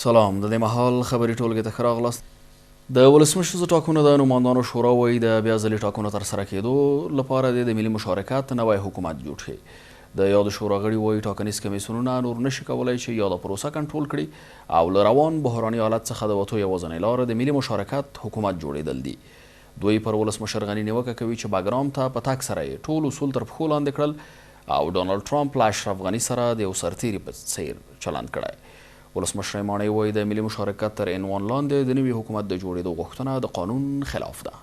سلام. د دې مهال خبري ټولګې ته ښه راغلاست. د ولسمشر ټاکنو د نمایندانو شورا وایي د بیا ځلې ټاکنو ترسره کېدو لپاره د ملي مشارکت نوی حکومت جوړ شي. د یادو شورا غړي وایي ټاکنیز کمیسیونونه نور نشي کولی چې یاده پروسه کنټرول کړي او له روان بحراني حالت څخه د وتو یوازینۍ لاره د ملي مشارکت حکومت جوړېدل دي. دوی پر ولسمشر غني نیوکه کوي چې باګرام ته په تګ سره یې ټول اصول تر پښو لاندې کړل او ډونالډ ټرمپ له اشرف غني سره د یو سرتیري په څیر چلند کړی. ولسمشر ماڼۍ وایي د ملي مشارکت تر عنوان لاندې د نوي حکومت د جوړېدو غوښتنه د قانون خلاف ده.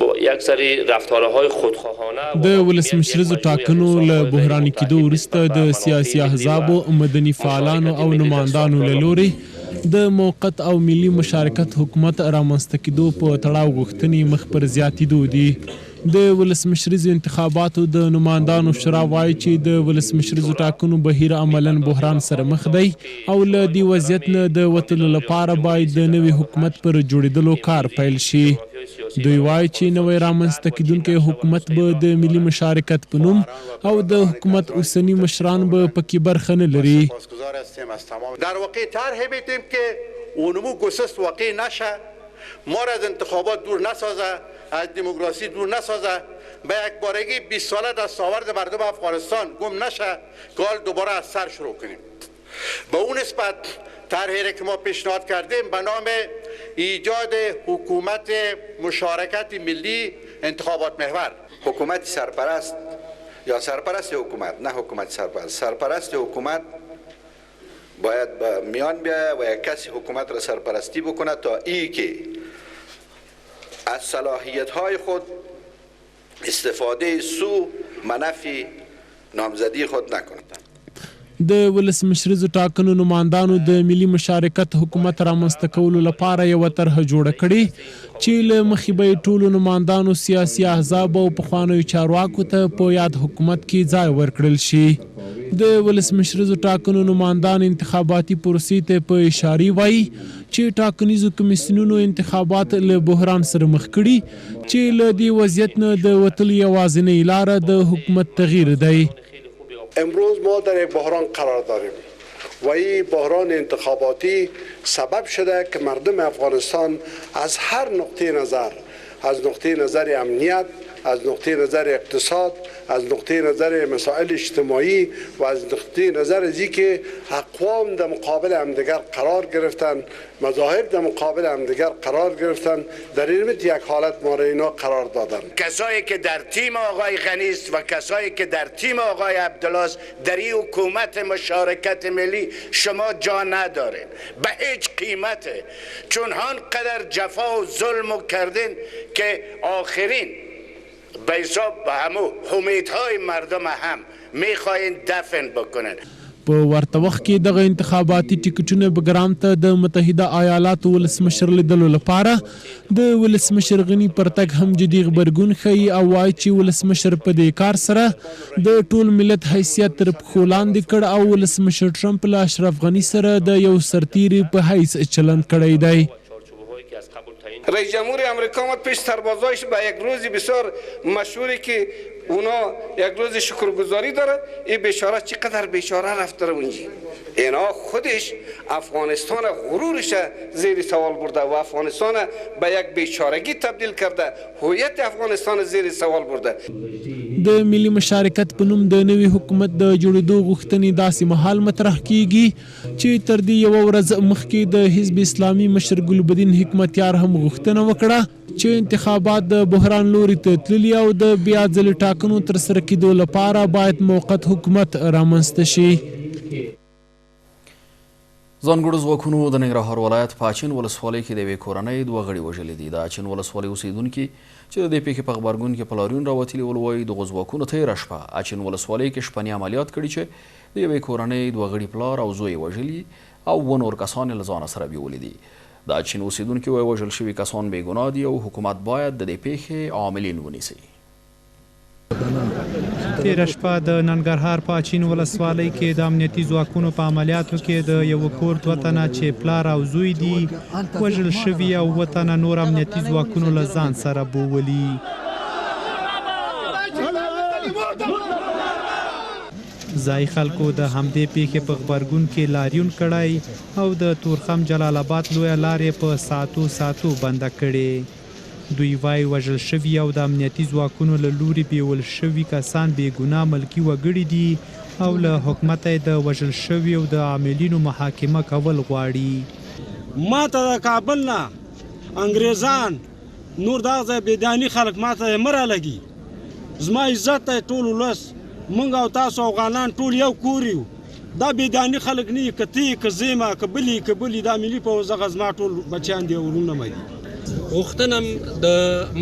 با یک سری رفتارهای خودخواهانه د ولسمشریزو ټاکنو له بحراني کېدو وروسته د سیاسي احزابو، مدني فعالانو او نمایندانو له لورې د موقت او ملي مشارکت حکومت رامنځته کېدو په تړاو غوښتنې مخ پر زیاتېدو دي. د ولسمشریزو انتخاباتو د نمایندانو شورا وایي چې د ولسمشریزو ټاکنو بهیر عملاً بحران سره مخ دی او له دې وضعیت نه د وتلو لپاره باید د نوي حکومت پر جوړېدلو کار پیل شي. دوی وایي چې نوی رامنځته کېدونکی حکومت به د ملي مشارکت په نوم او د حکومت اوسني مشران به پکې برخه نه لري. در واقع طرح میدیم که اونمو گسست واقع نشه، ما را از انتخابات دور نسازه، از دموکراسی دور نسازه، به یک بارگی 20 ساله دستاورد مردم افغانستان گم نشه که حال دوباره از سر شروع کنیم. به اون نسبت طرحی که ما پیشنهاد کردیم به نام ایجاد حکومت مشارکت ملی انتخابات محور. حکومت سرپرست یا سرپرست حکومت، نه حکومت سرپرست، سرپرست حکومت باید میان بیاید و یک کسی حکومت را سرپرستی بکنه تا ای که از صلاحیت های خود استفاده سو منفی نامزدی خود نکنه. د ولسمشریزو ټاکنو نمایندانو د ملي مشارکت حکومت رامنځته کولو لپاره یوه طرحه جوړه کړې چې له مخې به یې ټولو نمایندانو، سیاسي احزابو او پخوانیو چارواکو ته په یاد حکومت کې ځای ورکړل شي. د ولسمشریزو ټاکنو نمایندان انتخاباتي پروسې ته په اشارې وایي چې ټاکنیزو کمیسیونونو انتخابات له بحران سره مخ کړي چې له دې وضعیت نه د وتلو یوازینۍ لاره د حکومت تغییر دی. امروز ما در یک بحران قرار داریم و این بحران انتخاباتی سبب شده که مردم افغانستان از هر نقطه نظر، از نقطه نظر امنیت، از نقطه نظر اقتصاد، از نقطه نظر مسائل اجتماعی و از نقطه نظر ازی که اقوام در مقابل همدیگر قرار گرفتن، مذاهب در مقابل همدیگر قرار گرفتن، در این یک حالت ما را اینا قرار دادن. کسایی که در تیم آقای غنی است و کسایی که در تیم آقای عبدالله است در این حکومت مشارکت ملی شما جا ندارین به هیچ قیمته، چون آنقدر جفا و ظلم کردین که آخرین به حساب به همو امیدهای مردم هم میخواین دفن بکنن. په ورته وخت کې دغه انتخاباتي ټیکټونه بګرام ته د متحده ایالاتو ولسمشر لیدلو لپاره د ولسمشر غني پر تګ هم جدي غبرګون ښیي او وایي چې ولسمشر په دې کار سره د ټول ملت حیثیت تر پښو لاندې کړ او ولسمشر ټرمپ له اشرف غني سره د یو سرتیري په حیث چلند کړی دی. رئیس جمهور امریکا آمد پیش سربازایش به یک روزی بسیار مشهوری که اونا یک روز شکرگزاری داره، این بیچاره چقدر بیچاره رفته اونجا. اینا خودش افغانستان غرورش زیر سوال برده و افغانستان به یک بیچارگی تبدیل کرده، هویت افغانستان زیر سوال برده. د ملي مشارکت په نوم د نوي حکومت د جوړېدو غوښتنې داسې مهال مطرح کیږي چې تر دې یوه ورځ مخکې د حزب اسلامي مشر ګلبدین حکمتیار هم غوښتنه وکړه چې انتخابات د بحران لوري ته تللي او د بیا ځلې ټاکنو ترسره کېدو لپاره باید موقت حکومت رامنځته شي. ځانګړو ځواکونو د ننګرهار ولایت په اچین ولسوالۍ کې د یوې کورنۍ 2 غړي وژلي دي. د اچین ولسوالۍ اوسیدونکي چې د دې پیښې په غبرګون کې پلاریون راوتلي ول وایي دغو ځواکونو تېره شپه اچین ولسوالۍ کې شپني عملیات کړي چې د یوې کورنۍ 2 غړي پلار او زوی وژلي او 2 نور کسان یې له ځانه سره بیولي دي. د اچین اوسیدونکي وایي وژل شوي کسان بېګناه دي او حکومت باید د دې پیښې عاملین ونیسي. تېره شپه د ننګرهار په اچین ولسوالۍ کې د امنیتي ځواکونو په عملیاتو کې د یوه کور 2 تنه چې پلار او زوی دي وژل شوي او 2 تنه نور امنیتي ځواکونو له ځان سره بوولي. ځایي خلکو د همدې پیښې په غبرګون کې لاریون کړی او د تورخم جلال آباد لویه لارې په ساعتو بنده کړې. دوی وایي وژل شوي او د امنیتي ځواکونو له لوري بیول شوي کسان بې ګناه ملکي وګړي دي او له حکومته یې د وژل شوي او د عاملینو محاکمه کول غواړي. ما ته د کابل نه انګریزان نور دغه ځای بېداني خلک ما ته یې مه رالګي. زما عزت دی ټول ولس، موږ او تاسو افغانان ټول یو کور یو. دا بېداني خلک نه یي، که ته یې که زه یم که بل یي که بل یي، دا ملي پوځ هغه زما ټول بچیان دي او ورونه مې دي. غوښتنه د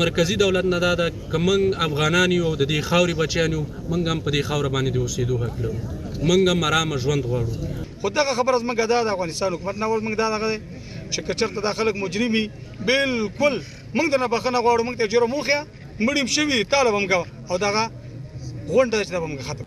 مرکزي دولت نه دا ده که موږ افغانان یو او د دې خاورې بچیان یو، موږ هم په دې خاوره باندې د اوسېدو حق لرو، موږ هم ارامه ژوند غواړو. خو دغه خبره زموږ دا د افغانستان حکومت نه ول موږ دا دغه دی چې که چېرته دا خلک مجرم وي بلکل موږ درنه بښنه غواړو، موږ ته جرم وښیه، مړ هم شوي طالب هم کوه او دغه غونډه ده چې دا به موږ ختم.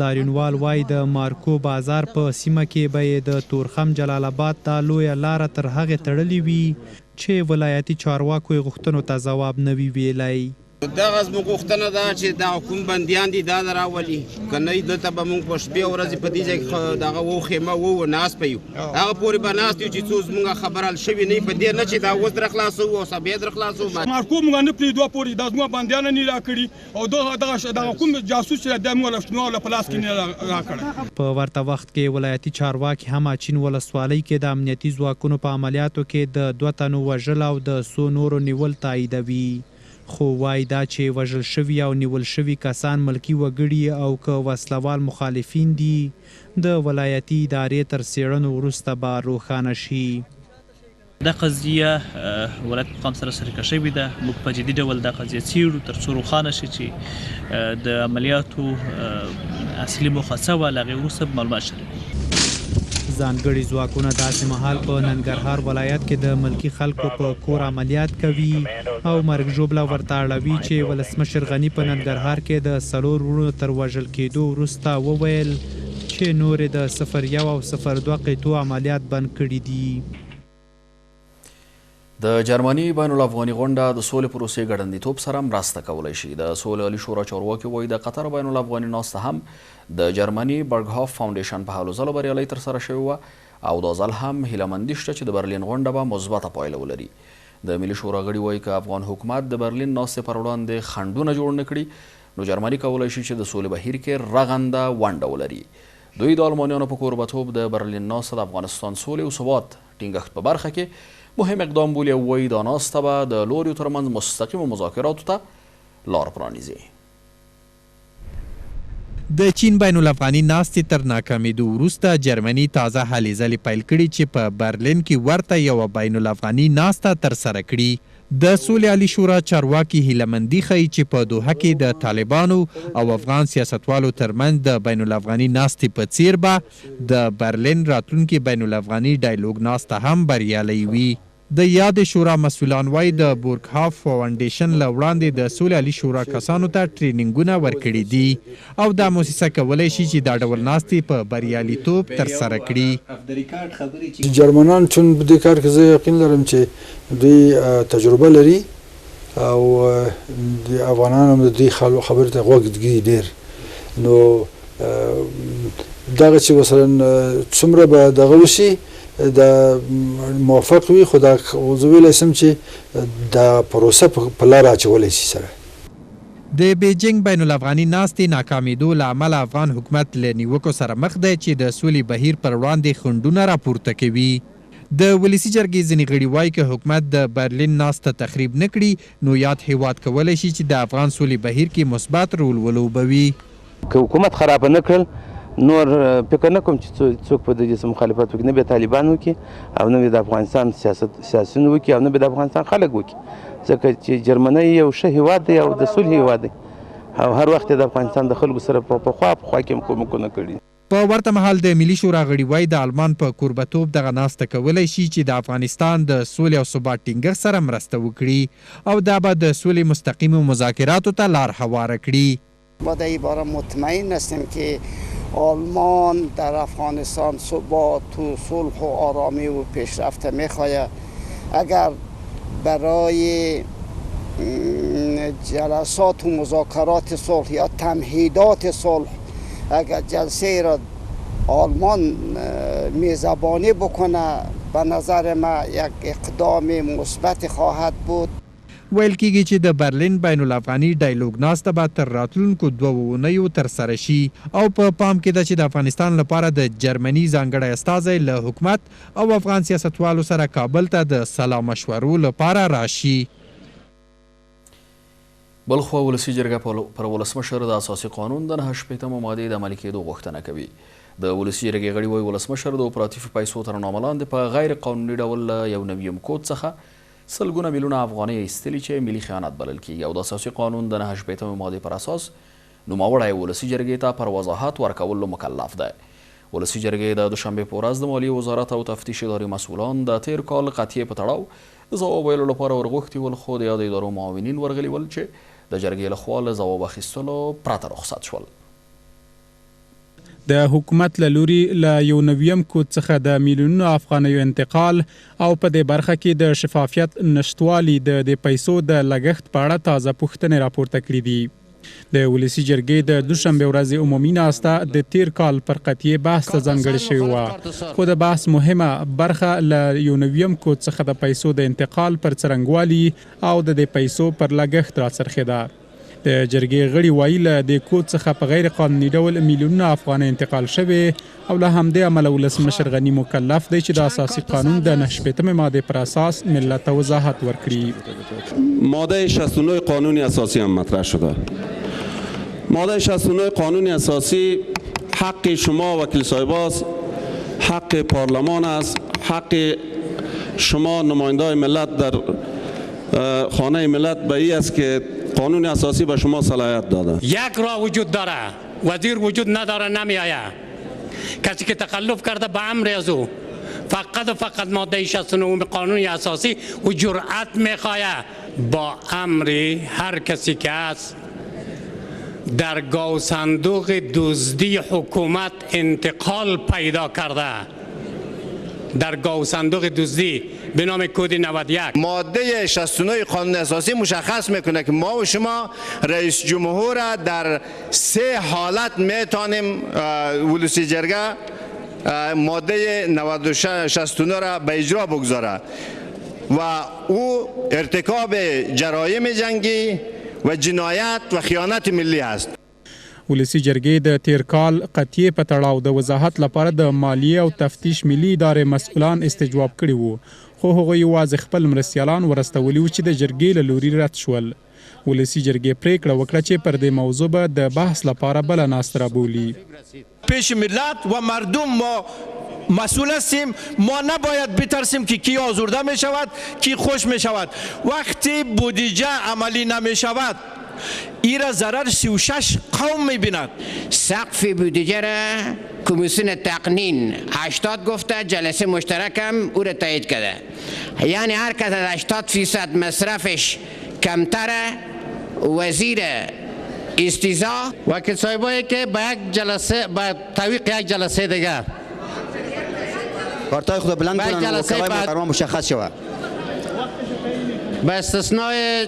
لاریونوال وایي د مارکو بازار په سیمه کې به یې د تورخم جلال آباد ته لویه لاره تر هغې تړلې وي چې ولایتي چارواکو یې غوښتنو ته ځواب نه وي ویلی. دغه زموږ غوښتنه ده چې دا کوم بندیان دي دا راولي، که نه دلته به موږ په شپې ورځې په دې ځای کې دغه خیمه ناست به یو، هغه پورې به ناست یو چې څو زموږ خبره حل شوې نه وي، په دې نه چې دا اوس در خلاصوو او سبا در خلاصوو. مارکو موږ نه پرېږدو پورې دا زموږ بندیان نه راکړي او دغه کوم جاسوس چې دی موږ په لاس کې نه راکړی. په ورته وخت کې ولایتي چارواکي هم اچین ولسوالۍ کې د امنیتي ځواکونو په عملیاتو کې د 2 تنو وژل او د 100 نورو نیول تاییدوي. خو وایي دا چې وژل شوي او نیول شوي کسان ملکي وګړي او که وسلوال مخالفین دي د ولایتي ادارې تر څېړنو وروسته به روښانه شي. دا قضیه ولایت مقام سره شریکه شوې ده. موږ په جدي ډول دا قضیه څېړو تر څو روښانه شي چې د عملیاتو اصلي موخه څه وه، له هغې وروسته معلومات شریکوو. ځانګړي ځواکونه داسې مهال په ننګرهار ولایت کې د ملکي خلکو په کور عملیات کوي او مرګ ژوبله ورته اړوي چې ولسمشر غني په ننګرهار کې د 4 وروڼو تر وژل کېدو وروسته وویل چې نورې د 01 او 02 قطعو عملیات بند کړي دي. د جرمني بین الافغاني غونډه د سولې پروسې ګړندیتوب سره مرسته کولی شي. د سولې عالي شورا چارواکي وایي د قطر بین الافغاني ناسته هم د جرمني برګهاف فاونډیشن په هلو ځلو بریالۍ ترسره شوې وه او دا ځل هم هیلهمندي شته چې د برلین غونډه به مثبته پایله ولري. د ملي شورا غړي وایي که افغان حکومت د برلین ناستې پر وړاندې خنډونه جوړ نه کړي نو جرمني کولی شي چې د سولې بهیر کې رغنده ونډه ولري. دوی د المانیانو په کوربتوب د برلین ناسته د افغانستان سولې او ثبات ټینګښت په برخه کې مهم اقدام بولي او وایي دا ناسته به د لوریو ترمنځ مستقیمو مذاکراتو ته لار پرانیزي. د چین بین الافغاني ناستې تر ناکامېدو وروسته جرمني تازه هلې ځلې پیل کړي چې په برلین کې ورته یوه بین الافغاني ناسته ترسره کړي. د سولې عالي شورا چارواکي هیلهمندي ښیي چې په دوحه کې د طالبانو او افغان سیاستوالو ترمنځ د بین الافغاني ناستې په څیر به د برلین راتلونکي بین الافغاني ډایلوګ ناسته هم بریالۍ وي. د یاد شورا مسؤلان وایي د بورګهاف فاونډیشن له وړاندې د سولې عالي شورا کسانو ته ټرینینګونه ورکړي دي او دا موسسه کولی شي چې دا ډول ناستې په بریالیتوب ترسره کړي. جرمنان چون په دې کار کې زه یقین لرم چې دوی تجربه لري او د افغانان هم د دې خبرې ته غوږ ږدي ډېر، نو دغه چې مثلا څومره به دغه وشي د موافق وي، خو دا زه ویلی شم چې دا پروسه په لاره اچولی شي سره. د بیجینګ بین الافغاني ناستې ناکامېدو له امله افغان حکومت له نیوکو سره مخ دی چې د سولې بهیر پر وړاندې خنډونه راپورته کوي. د ولسي جرګې ځینې غړي وایي که حکومت د برلین ناسته تخریب نه کړي نو یاد هیواد کولی شي چې د افغان سولې بهیر کې مثبت رول ولوبوي. که حکومت خراب نه کړل نور فکر نه کوم چې څوک په دې مخالفت وکړي، نه به طالبان وکړي او نه به د افغانستان سیاسیون وکړي او نه به د افغانستان خلک وکړي، ځکه چې جرمني یو ښه هیواد دی او د صلح هیواد دی او هر وخت د افغانستان د خلکو سره په خوا کې هم کومکونه کړي. په ورته مهال د ملي شورا غړي وایي د آلمان په کوربتوب دغه ناسته کولی شي چې د افغانستان د سولې او ثبات ټینګښت سره مرسته وکړي او دا به د سولې مستقیمو مذاکراتو ته لار هواره کړي. ما در این باره مطمئن هستیم که آلمان در افغانستان ثبات و صلح و آرامی و پیشرفت میخواهد. اگر برای جلسات و مذاکرات صلح یا تمهیدات صلح اگر جلسه را آلمان میزبانی بکنه به نظر ما یک اقدام مثبت خواهد بود. ویل کېږي چې د برلین بین الافغاني ډایلوګ ناسته به تر راتلونکو 2 اونیو ترسره شي او په پام کې ده چې د افغانستان لپاره د جرمني ځانګړی استازی له حکومت او افغان سیاستوالو سره کابل ته د سلا مشورو لپاره راشي. بلخوا ولسي جرګه پر ولسمشر د اساسي قانون د 9 مادې د عملي کېدو غوښتنه کوي. د ولسي جرګې غړي وایي ولسمشر د اپراتیفي پیسو تر نامه لاندې په غیر قانوني ډول یو نویم کود څخه سلګونه میلیونه افغانۍ ایستلي چې ملي خیانت بلل کېږي او د اساسي قانون د 9 مادې پر اساس نوموړی ولسي جرګې ته پر وضاحت ورکولو مکلف دی. ولسي جرګې د دوشنبې په ورځ د مالیې وزارت او تفتیش ادارې مسؤلان د تیر کال قطعیې په تړاو د ځواب ویلو لپاره ورغوښتي ول، خو د یادو ادارو معاونین ورغلي ول چې د جرګې لخوا له ځواب اخیستلو پرته رخصت شول. د حکومت له لوري له یو نویم کود څخه د میلیونونو افغانیو انتقال او په دې برخه کې د شفافیت نشتوالي د پیسو د لګښت په اړه تازه پوښتنې راپورته کړې دي. د ولسي جرګې د دوشنبې ورځې عمومي ناسته د تیر کال پر قطعیې بحث ته ځانګړې شوې وه، خو د بحث مهمه برخه له یو نویم کود څخه د پیسو د انتقال پر څرنګوالي او د پیسو پر لګښت راڅرخېده. د جرګې غړي وایي له دې کود څخه په غیر قانوني ډول میلیونونه افغانۍ انتقال شوي او له همدې امله ولسمشر غني مکلف دی چې د اساسي قانون د 9 ماده پر اساس ملت ته وضاحت ورکړي. ماده 69 قانون اساسی هم مطرح شده. ماده 69 قانون اساسی حق شما وکیل صاحباست، حق پارلمان است، حق شما نمایندای ملت در خانه ملت به این است که قانون اساسی به شما صلاحیت داده. یک راه وجود داره، وزیر وجود نداره نمیآید. کسی که تخلف کرده به امر از او فقط و فقط ماده 69 قانون اساسی و جرأت میخواهد با امر هر کسی که است در گاو صندوق دزدی حکومت انتقال پیدا کرده، در گاو صندوق دزدی به نام کد 91. ماده 69 قانون اساسی مشخص میکنه که ما و شما رئیس جمهور را در 3 حالت میتونیم ولسی جرگه ماده 69 را به اجرا بگذاره و او ارتکاب جرایم جنگی و جنایت و خیانت ملی است. ولسي جرګې د تیر کال قطعیې په تړاو د وضاحت لپاره د مالیې او تفتیش ملي ادارې مسؤلان استجواب کړي وو، خو هغوی یوازې خپل مرستیالان ورستولي وو چې د جرګې له لوري رد شول. ولسي جرګې پریکړه وکړه چې پر دې موضوع به د بحث لپاره بله ناسته رابولي. پیش ملت و مردم ما مسئول هستیم. ما نباید بترسیم که کی آزرده می شود کی خوش می شود. وقتی بودجه عملی نمی شود ایرا ضرر 36 قوم می بیند. سقف بودجه را کمیسیون تقنین 80 گفته، جلسه مشترک هم او را تایید کرده. یعنی هر کس از 80% مصرفش کمتره وزیر استیزا وکیل صاحبایی که با یک جلسه با توقیق یک جلسه دیگه کارتای خود بلند کنن و موقعی محترم مشخص شود. به استثنای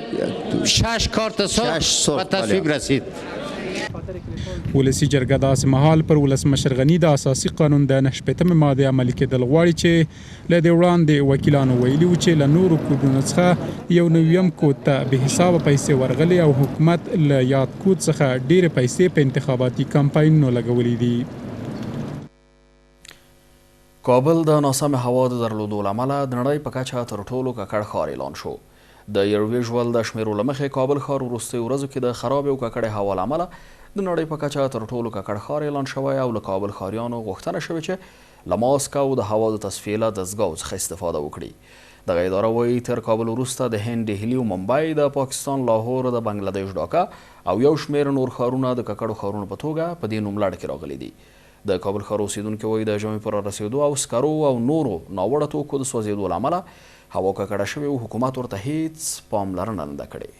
6 کارت صبح به تصویب رسید. ولسي جرګه داسې مهال پر ولسمشر غني د اساسي قانون د 9 ماده عملي کېدل غواړي چې له دې وړاندې وکیلانو ویلي و چې له نورو کودونو څخه یو نویم کود ته بې حسابه پیسې ورغلي او حکومت له یاد کود څخه ډېرې پیسې په انتخاباتي کمپاینونو لګولې دي. کابل د ناسم هوا د درلودو له امله د نړۍ په کچه تر ټولو ککړ ښار اعلان شو. د ایروویژوال د شمیرو له مخې کابل ښار وروستیو ورځو کې د خرابې او ککړې هوا له امله د نړۍ په کچه تر ټولو ککړ ښار اعلان شوی او له کابل ښاریانو غوښتنه شوې چې له ماسک او د هوا د تصفیې له دستګاو څخه استفاده وکړي. دغه اداره وایي تر کابل وروسته د هند ډهلي او ممبای، د پاکستان لاهور، د بنګلادیش ډاکا او یو شمېر نور ښارونه د ککړو ښارونو په توګه په دې نوملړ کې راغلي دي. د کابل ښار اوسیدونکي وایي د ژمي پر رسېدو او سکرو او نورو ناوړه توکو د سوځېدو له امله هوا ککړه شوې او حکومت ورته هیڅ پاملرنه نه ده کړې.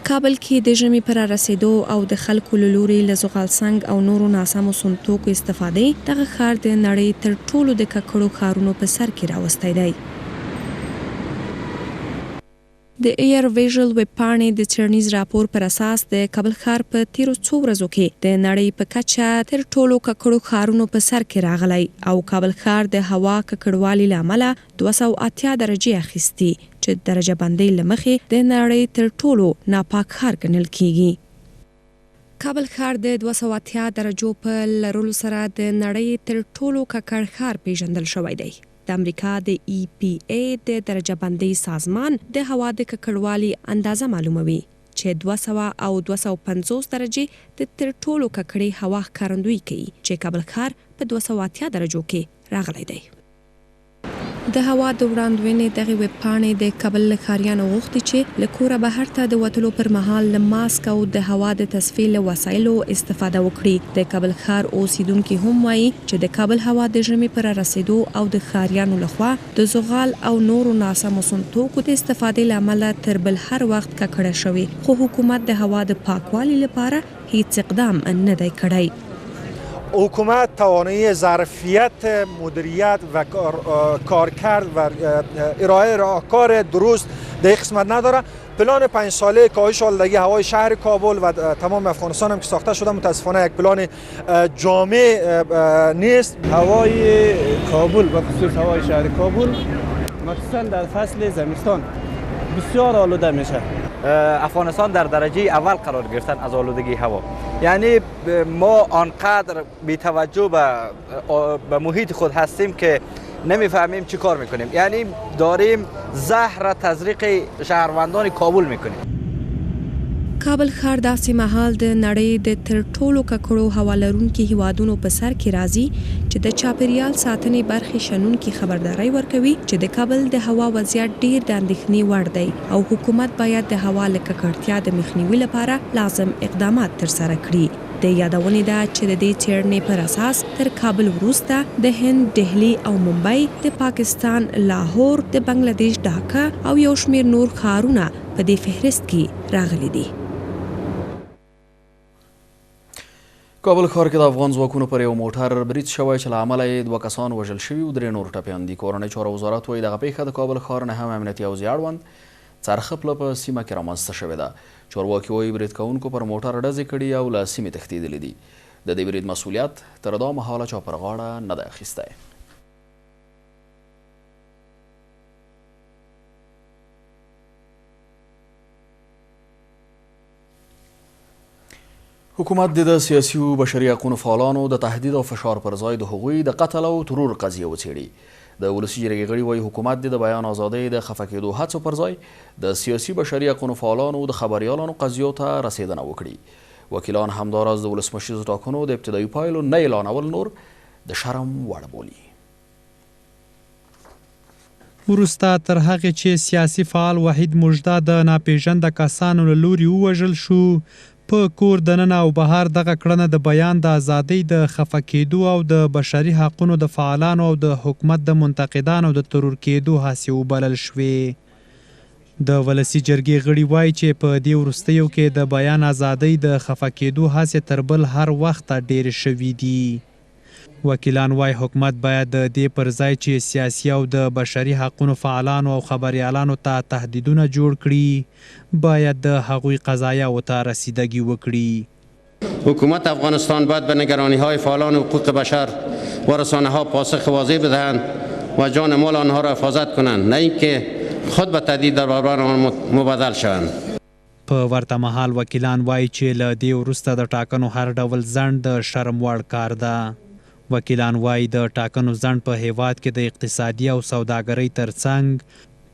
کابل کې د ژمي پر رسیدو او د خلکو له لوري له زغالسنګ او نورو ناسمو سونتوکو استفادې دغه ښار د نړۍ تر ټولو د ککړو ښارونو په سر کې راوستی دی. د ایر ویژل ویب پاڼې د څېړنیز راپور پر اساس د کابل ښار په تیرو څو ورځو کې د نړۍ په کچه تر ټولو ککړو ښارونو په سر کې راغلی او کابل ښار د هوا ککړوالي له امله 280 درجې اخیستي چې درجه بندۍ له مخې د نړۍ تر ټولو ناپاک ښار ګڼل کیږي. کابل ښار د 280 درجو په لرلو سره د نړۍ تر ټولو ککړ ښار پیژندل شوی دی. د امریکا د EPA د درجه بندۍ سازمان د هوا د ککړوالي اندازه معلوموي چې 200 او 250 درجې د تر ټولو ککړې هوا ښکارندویي کوي چې کابل ښار په 280 درجو کې راغلی دی. د هوا د وړاندوینې دغه ویب پاڼې د کابل ښاریانو غوښتي چې له کوره بهر ته د وتلو پر مهال له ماسک او د هوا د تصفیې له وسایلو استفاده وکړي. د کابل ښار اوسیدونکي هم وایي چې د کابل هوا د ژمي پر رسیدو او د ښاریانو لخوا د زغال او نورو ناسمو توکو د استفادې له امله تر بل هر وخت ککړه شوې، خو حکومت د هوا د پاکوالي لپاره هیڅ اقدام نه دی کړی. حکومت توانایی ظرفیت مدیریت و کارکرد و ارائه راهکار درست در این قسمت نداره. پلان 5 ساله کاهش آلودگی هوای شهر کابل و تمام افغانستان هم که ساخته شده متاسفانه یک پلان جامع نیست. هوای کابل و خصوص هوای شهر کابل مخصوصا در فصل زمستان بسیار آلوده میشه. افغانستان در درجه اول قرار گرفتن از آلودگی هوا، یعنی ما آنقدر بی‌توجه به محیط خود هستیم که نمیفهمیم چی کار میکنیم، یعنی داریم زهر تزریق شهروندان کابل میکنیم. کابل ښار داسې مهال د نړۍ د تر ټولو ککړو هوا لرونکي هیوادونو په سر کې راځي چې د چاپیریال ساتنې برخې شنونکي خبرداری ورکوي چې د کابل د هوا وضعیت ډیر د اندېښنې وړ دی او حکومت باید د هوا له ککړتیا د مخنیوي لپاره لازم اقدامات ترسره کړي. د یادونې ده چې د دې څېړنې پر اساس تر کابل وروسته د هند دهلی او ممبئی، د پاکستان لاهور، د بنگلادیش ډاکا او یو شمیر نور ښارونه په دې فهرست کې راغلي دي. کابل ښار کې د افغان ځواکونو پر یو موټر برید شوی چې له امله یې 2 کسان وژل شوي او 3 نور ټپیان دي. کورنۍ چارو وزارت وایي دغه پیښه د کابل ښار نه هم امنیتي او زیاړوند څرخه پله په سیمه کې رامنځته شوې ده. چارواکي وایي برید کوونکو پر موټر ډزې کړي او له سیمې تښتېدلي دي. د دې برید مسؤلیت تر دا مهاله چا پر غاړه نه دی اخیستی. حکومت د سیاسي او بشري حقوقو فعالانو د تهدید او فشار پر ځای د هغوی د قتل او ترور قضیه وڅېړي. د ولسي جرګې غړي وایي حکومت د بیان ازادۍ د خفه کېدو هڅو پر ځای د سیاسي بشري حقوقو فعالانو د خبریالانو قضیو ته رسېدنه وکړي. وکیلان همداراز د ولسمشریزو ټاکنو د ابتدایي پایلو نه اعلانول نور د شرم وړ بولي. وروسته تر هغې چې سیاسي فعال وحید مژده د ناپېژانده کسانو له لوري ووژل شو، په کور دننه او بهر دغه کړنه د بیان د ازادۍ د خفه کېدو او د بشري حقونو د فعالانو او د حکومت د منتقدانو د ترور کېدو هڅې وبلل شوې. د ولسي جرګې غړي وایي چې په دې وروستیو کې د بیان ازادۍ د خفه کېدو هڅې تر بل هر وخت ډېرې شوي دي. وکیلان وایي حکومت باید د دې پر ځای چې سیاسي او د بشري حقونو فعالانو او خبریالانو ته تهدیدونه جوړ کړي، باید د هغوی قضایاو ته رسیدگی وکړي. حکومت افغانستان باید به نگرانی‌های فعالان حقوق بشر و رسانه‌ها پاسخ واضح بدهند و جان مال آنها را حفاظت کنند، نه اینکه خود به تهدید در برابر آن مبادل شوند. په ورته مهال وکیلان وایي چې له دې وروسته د ټاکنو هر ډول ځنډ د شرم وړ کار ده. وکیلان وایي د ټاکنو ځنډ په هیواد کې د اقتصادي او سوداګرۍ ترڅنګ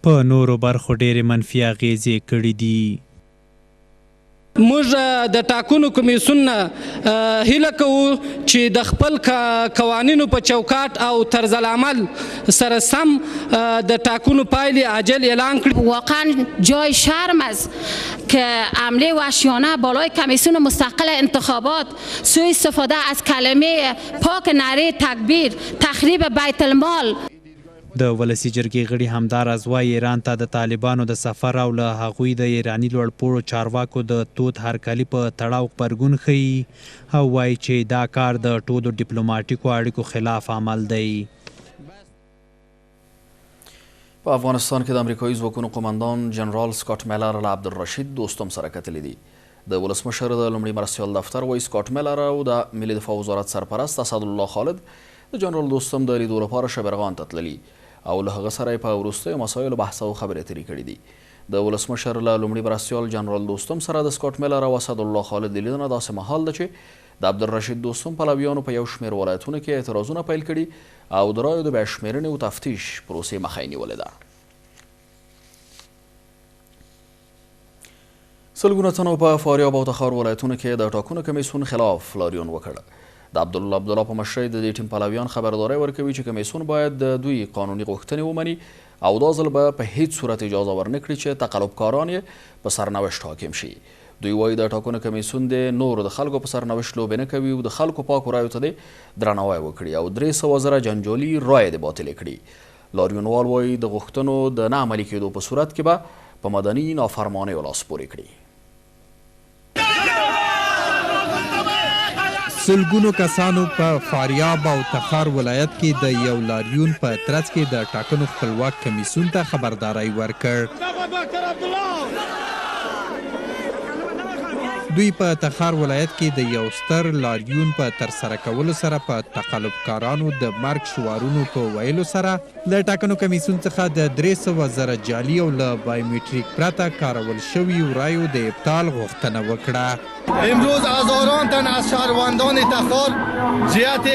په نورو برخو ډېرې منفي اغیزې کړي دي. موږ د ټاکنو کمیسیون نه هیله کوو چې د خپل قوانینو په چوکاټ او طرز العمل سره سم د ټاکنو پایلې عاجل اعلان کړي. واقعا جای شرم است که عمله وحشیانه بالای کمیسیون مستقل انتخابات سوء استفاده از کلمه پاک نعره تکبیر، تخریب بیت المال. د ولسي جرګې غړي همداراز وایي ایران ته د طالبانو د سفر او له هغوی د ایراني لوړپوړو چارواکو د تود هرکلي په تړاو غبرګون ښیي او وایي چې دا کار د ټولو ډیپلوماټیکو اړیکو خلاف عمل دی. په افغانستان کې د امریکایي ځواکونو قومندان جنرال سکاټ میلر له عبدالرشید دوستم سره کتلي دي. د ولسمشر د لومړي مرستیال دفتر وایي سکاټ میلر او د ملي دفاع وزارت سرپرست اسدالله خالد د جنرال دوستم د لیدو لپاره شبرغان ته تللي او له هغه سره یې په وروستیو مسایلو بحث او خبرې اترې کړي دي. د ولسمشر له لومړي مرستیال جنرال دوستم سره د سکاټ میلر او اسدالله خالد لیدنه داسې مهال ده چې د عبدالرشید دوستم پلویانو په یو شمېر ولایتونو کې اعتراضونه پیل کړي او د رایو د بیا شمېرنې او تفتیش پروسې مخه یې نیولې ده. سلګونه تنو په فاریاب او تخار ولایتونو کې د ټاکنو کمیسیون خلاف لاریون وکړ. د عبدالله په مشرۍ د دې ټیم پلویان خبرداری ورکوي چې کمیسیون باید د دوی قانوني غوښتنې ومني او دا ځل به په هیڅ صورت اجازه ورنه کړي چې تقلبکاران یې په سرنوشت حاکم شي. دوی وایي د ټاکنو کمیسیون د نور د خلکو په سرنوشت لوبې نه کوي او د خلکو پاکو رایو ته د درناوی وکړي او 300 زره جنجالي رایې د باطلې کړي. لاریونوال وایي د غوښتنو د نه عملي کېدو په صورت کې به په مدني نافرمانیو لاس پورې کړي. سلګونو کسانو په فاریاب او تخار ولایت کې د یو لاریون په ترڅ کې د ټاکنو خپلواک کمیسیون ته خبرداری ورکړ. دوی په تخار ولایت کې د یو ستر لاریون په ترسره کولو سره په تقلبکارانو د مرګ شعارونو په ویلو سره له ټاکنو کمیسیون څخه د 300 زره جعلي او له بایومټریک پرته کارول شویو رایو د ابطال غوښتنه وکړه. امروز هزاران تن از شهروندان تخار جهت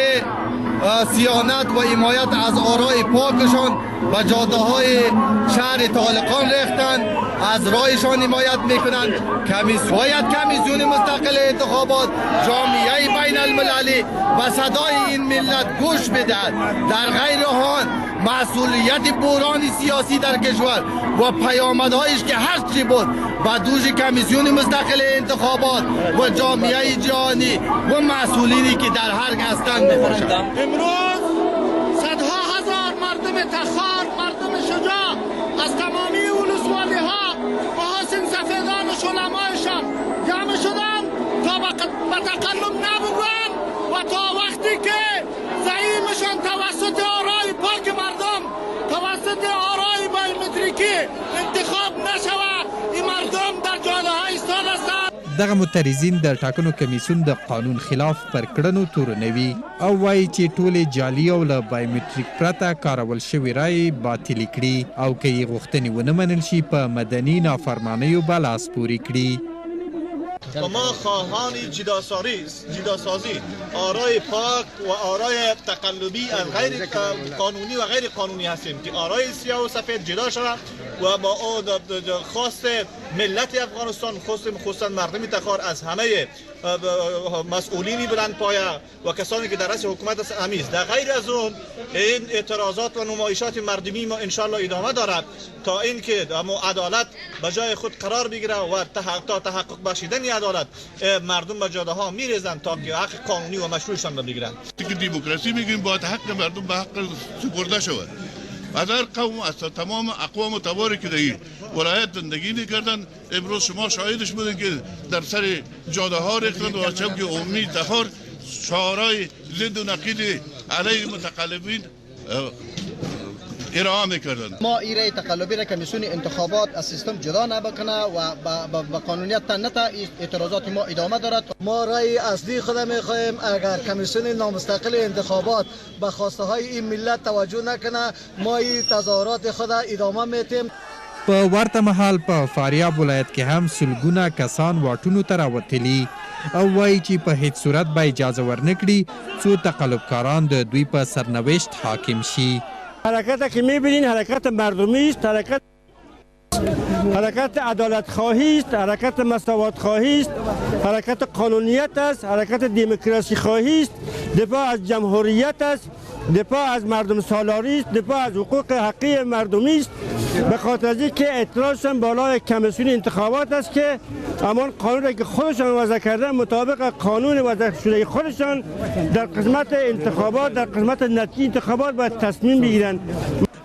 صیانت و حمایت از آرای پاکشان و جاده های شهر طالقان ریختند، از رایشان حمایت میکنند. باید کمیسیون مستقل انتخابات جامعه بین المللی و صدای این ملت گوش بدهد. در غیر آن مسئولیت بحران سیاسی در کشور و پیامدهایش که هر چی بود و دوش کمیسیون مستقل انتخابات و جامعه جهانی و مسئولینی که در هر هستند میباشد. امروز صدها هزار مردم تخار، مردم شجاع از تمامی ولسوالی ها و حسین سفیدان و علمایشان جمع شدن تا به تقلب نبوند و تا وقتی که زعیمشان توسط آرای پاک مردم، توسط آرای بایومتریکی انتخاب نشود، این مردم در جاده ها ایستاد هستند. دغه مترزین د ټاکنو کمیسیون د قانون خلاف پر کړنو تورنوي او وایي چې ټولې جعلي او له بایومټریک پرته کارول شوې رایې باطلې کړي او که یې غوښتنې ونه منل شي په مدني نافرمانیو به لاس پورې کړي. و ما خواهان جداسازی آرای پاک و آرای تقلبی از غیر قانونی و غیر قانونی هستیم که آرای سیاه و سفید جدا شود و با خواست ملت افغانستان، خصوصا مردم تخار از همه مسئولینی بلند پایه و کسانی که در رأس حکومت است در غیر از اون این اعتراضات و نمایشات مردمی ما انشالله ادامه دارد تا اینکه عدالت به جای خود قرار بگیره و تا تحقق بخشیدن عدالت مردم به جاده ها میریزند تا که حق قانونی و مشروعشان بگیرند. که دموکراسی میگیم باید حق مردم به حق سپرده شود. از هر قوم از تمام اقوام و تباری که در این ولایت زندگی میکردن امروز شما شاهدش بودین که در سر جاده ها ریختند و چون که عمومی تخار شعارهای ضد و نقیض علیه متقلبین ارائه میکردند. ما ایره تقلبی را کمیسیون انتخابات از سیستم جدا نبکنه و با قانونیت نتا اعتراضات ما ادامه دارد. ما رای اصلی خود میخواهیم اگر کمیسیون نامستقل انتخابات به خواسته های این ملت توجه نکنه ما این تظاهرات خود ادامه میتیم. په ورته مهال په فاریاب ولایت کې هم سلګونه کسان واټونو ته راوتلي او وایي چې په هیڅ صورت به اجازه ورنه کړي څو تقلبکاران د دوی په سرنوشت حاکم شي. حرکت که میبینین حرکت مردمی است، حرکت عدالت خواهی است، حرکت مساوات خواهی است، حرکت قانونیت است، حرکت دموکراسی خواهی است، دفاع از جمهوریت است، دفاع از مردم سالاری است، دفاع از حقوق حقیقی مردمی است. به خاطر از اینکه اعتراضشان بالای کمیسیون انتخابات است که همان قانون را که خودشان وضع کردن مطابق قانون وضع شده خودشان در قسمت انتخابات، در قسمت نتیجه انتخابات باید تصمیم بگیرند.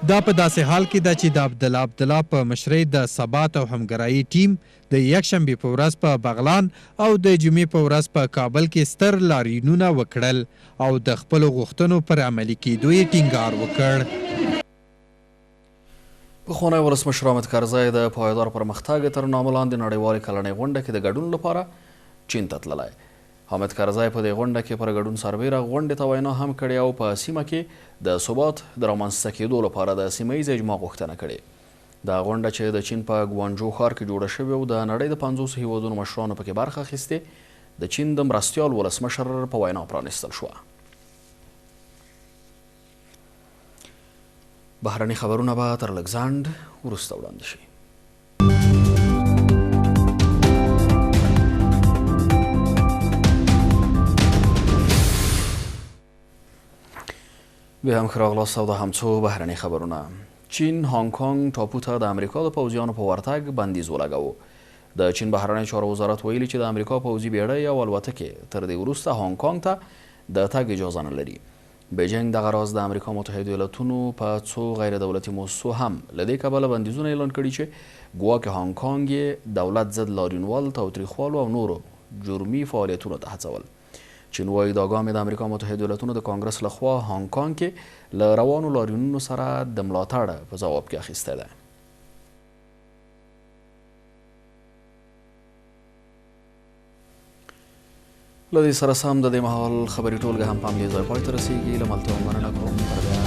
دا په داسې حال کې ده چې د عبدالله په مشرۍ د ثبات او همګرایي ټیم د یکشنبې په ورځ په بغلان او د جمعې په ورځ په کابل کې ستر لاریونونه وکړل او د خپلو غوښتنو پر عملي کېدو یې ټینګار وکړ. پخوانی ولسمشر حامد کرزی د پایدار پرمختګ تر نامه لاندې نړیوالې کلنۍ غونډه کې د ګډون لپاره چین ته تللی. حامد کرزی په دې غونډه کې پر ګډون سربیره غونډې ته وینا هم کړې او په سیمه کې د ثبات د رامنځته کېدو لپاره د سیمه ییز اجماع غوښتنه کړې. دا غونډه چې د چین په ګوانجو ښار کې جوړه شوې او د نړۍ د 50 هیوادونو مشرانو پکې برخه اخیستې، د چین د مرستیال ولسمشر په وینا پرانیستل شوه. بهرني خبرونه به تر لږ ځنډ وروسته وړاندې شي. بیا هم ښه راغلاست او دا هم څو بهرني خبرونه. چین هانګ کانګ ټاپو ته د امریکا د پوځیانو په ورتګ بندیز ولګاوه. د چین بهرنی چارو وزارت ویلي چې د امریکا پوځي بیړۍ او الوتکې تر دې وروسته هانګ کانګ ته د تګ اجازه نه لري. بیجینګ دغه راز د امریکا متحده ایالاتونو په څو غیر دولتي مؤسسو هم له دې کبله بندیزونه اعلان کړي چې ګواکې هانګ کانګ یې دولت ضد لاریونوال، تاوتریخوالو او نورو جرمي فعالیتونو ته هڅول. چین وایي دا ګام د امریکا متحده ایالاتونو د کانګرس لخوا هانګ کانګ کې له روانو لاریونونو سره د ملاتړ په ځواب کې اخیستی دی. له دې سره سم د دې مهال خبري ټولګه هم په همدې ځای پای ته رسیږي. له ملتیا مننه کوم.